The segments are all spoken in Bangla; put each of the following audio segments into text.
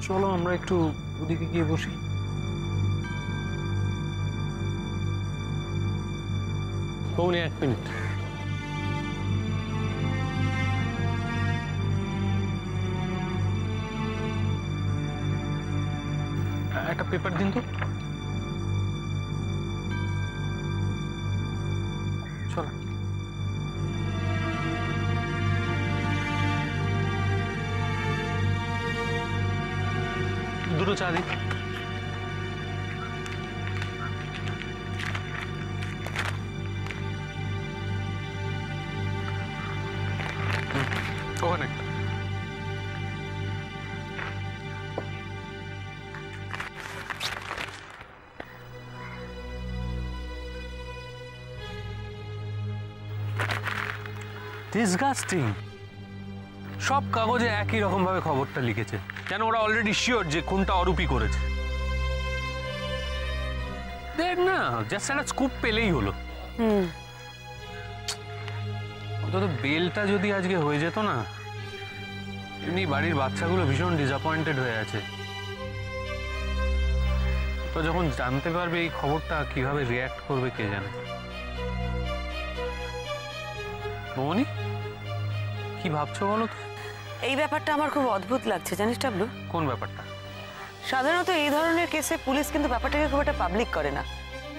চলো আমরা একটু ওদিকে গিয়ে বসি। পৌনে 1 মিনিট। একটা পেপার দিন তো। চলো দুটো চা দিই। ওখানে ডিসগাস্টিং। সব কাগজে একই রকম ভাবে খবরটা লিখেছে, যেন ওরা অলরেডি শিওর যে কোনটা অরূপী করেছে। দেখ না, জাস্ট একটা স্কুপ পেলেই হলো। অন্তত বেলটা যদি আজকে হয়ে যেত না। এমনি বাড়ির বাচ্চাগুলো ভীষণ ডিসঅ্যাপয়েন্টেড হয়ে আছে। তো যখন জানতে পারবে এই খবরটা কিভাবে রিয়্যাক্ট করবে কে জানে। মনি, কি ভাবছো বলো তো? এই ব্যাপারটা আমার খুব অদ্ভুত লাগছে, জানিস টাবলু? কোন ব্যাপারটা? সাধারণত এই ধরনের কেসে পুলিশ কিন্তু ব্যাপারটাকে খুব একটা পাবলিক করে না,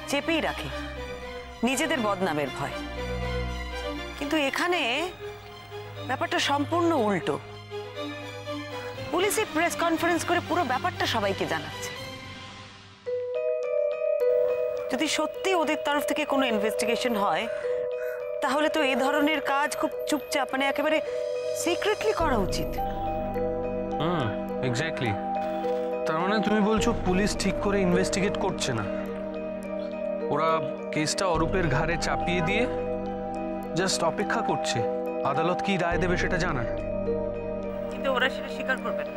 চেপেই রাখে, নিজেদের বদনামের ভয়। কিন্তু এখানে ব্যাপারটা সম্পূর্ণ উল্টো। পুলিশই প্রেস কনফারেন্স করে পুরো ব্যাপারটা সবাইকে জানাচ্ছে। যদি সত্যি ওদের তরফ থেকে কোনো ইনভেস্টিগেশন হয়, তাহলে তো এই ধরনের কাজ খুব চুপচাপ, মানে একেবারে সিক্রেটলি করা উচিত। এক্স্যাক্টলি। তার মানে তুমি বলছো পুলিশ ঠিক করে ইনভেস্টিগেট করছে না, ওরা কেসটা অরূপের ঘাড়ে চাপিয়ে দিয়ে জাস্ট অপেক্ষা করছে আদালত কি রায় দেবে সেটা জানার। কিন্তু ওরা সেটা স্বীকার করবে না,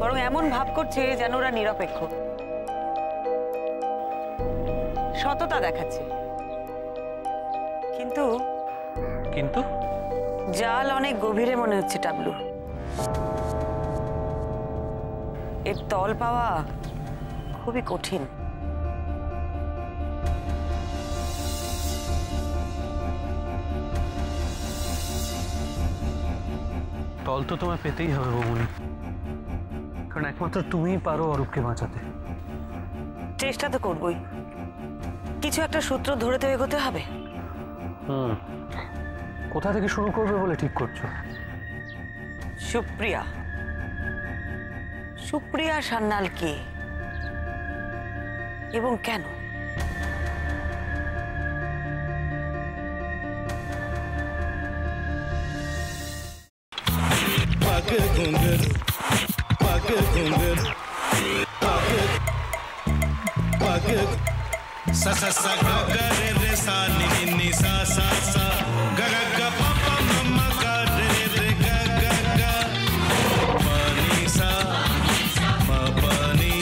বরং এমন ভাব করছে যেন ওরা নিরপেক্ষ, সততা দেখাচ্ছে। কিন্তু কিন্তু জাল অনেক গভীরে মনে হচ্ছে টাবলু। এর তল পাওয়া খুবই কঠিন। তল তো তোমায় পেতেই হবে বৌমনি, কারণ একমাত্র তুমিই পারো অরূপকে বাঁচাতে। চেষ্টা তো করবই, কিছু একটা সূত্র ধরে তো এগোতে হবে। কোথা থেকে শুরু করবে বলে ঠিক করছো? সুপ্রিয়া। সুপ্রিয়া সান্যাল কে এবং কেন? sa sa sa ga ga re re sa ni ni ni sa sa sa ga ga ga pa pa ma ma ga re re ga ga ga pa ni sa ma pa ni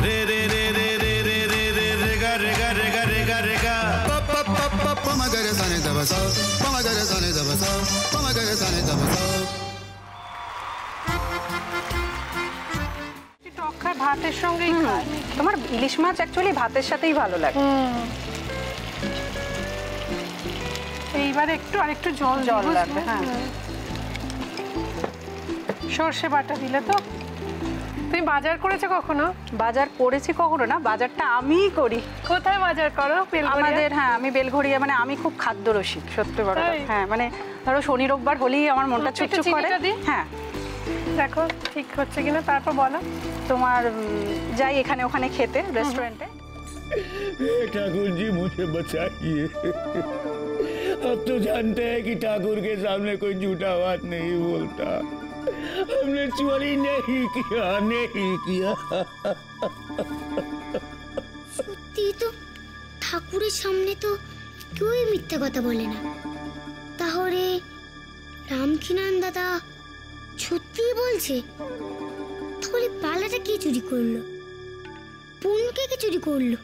re re re re re re re re re ga re ga re ga re ga re ga pa pa pa pa pa ma ga re sa ni da ba sa pa ma ga re sa ni da ba sa pa ma ga re sa ni da ba sa ভাতের সঙ্গেই খায়। তোমার ইলিশ মাছ অ্যাকচুয়ালি ভাতের সাথেই ভালো লাগে। এইবার একটু আরেকটু জল লাগবে। হ্যাঁ, সর্ষে বাটা দিলে তো। তুমি বাজার করেছো কখনো? বাজার করেছি কখনো না, বাজারটা আমিই করি। কোথায় বাজার করো? আমাদের, হ্যাঁ, আমি বেলঘড়িয়া, মানে আমি খুব খাদ্য রসিক, সত্যি বড়। হ্যাঁ, মানে ধরো শনি রোববার হলেই আমার মনটা চুপচুপ করে। হ্যাঁ, দেখো ঠিক হচ্ছে কিনা, তারপর বলো। তোমার যাই এখানে ওখানে খেতে रेस्टोरेंट है। ठाकुर जी मुझे बचाइए, अब तो जानते हैं कि ठाकुर के सामने कोई झूठा बात नहीं बोलता। हमने चोरी नहीं किया। সত্যি তো ঠাকুরের সামনে তো কেউই মিথ্যা কথা বলে না। তাহলে রামকিনান দাদা সত্যিই বলছে? তাহলে পালাটা কে চুরি করলো? পুনকে কে চুরি করলো?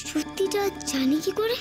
সত্যিটা জানি কি করে?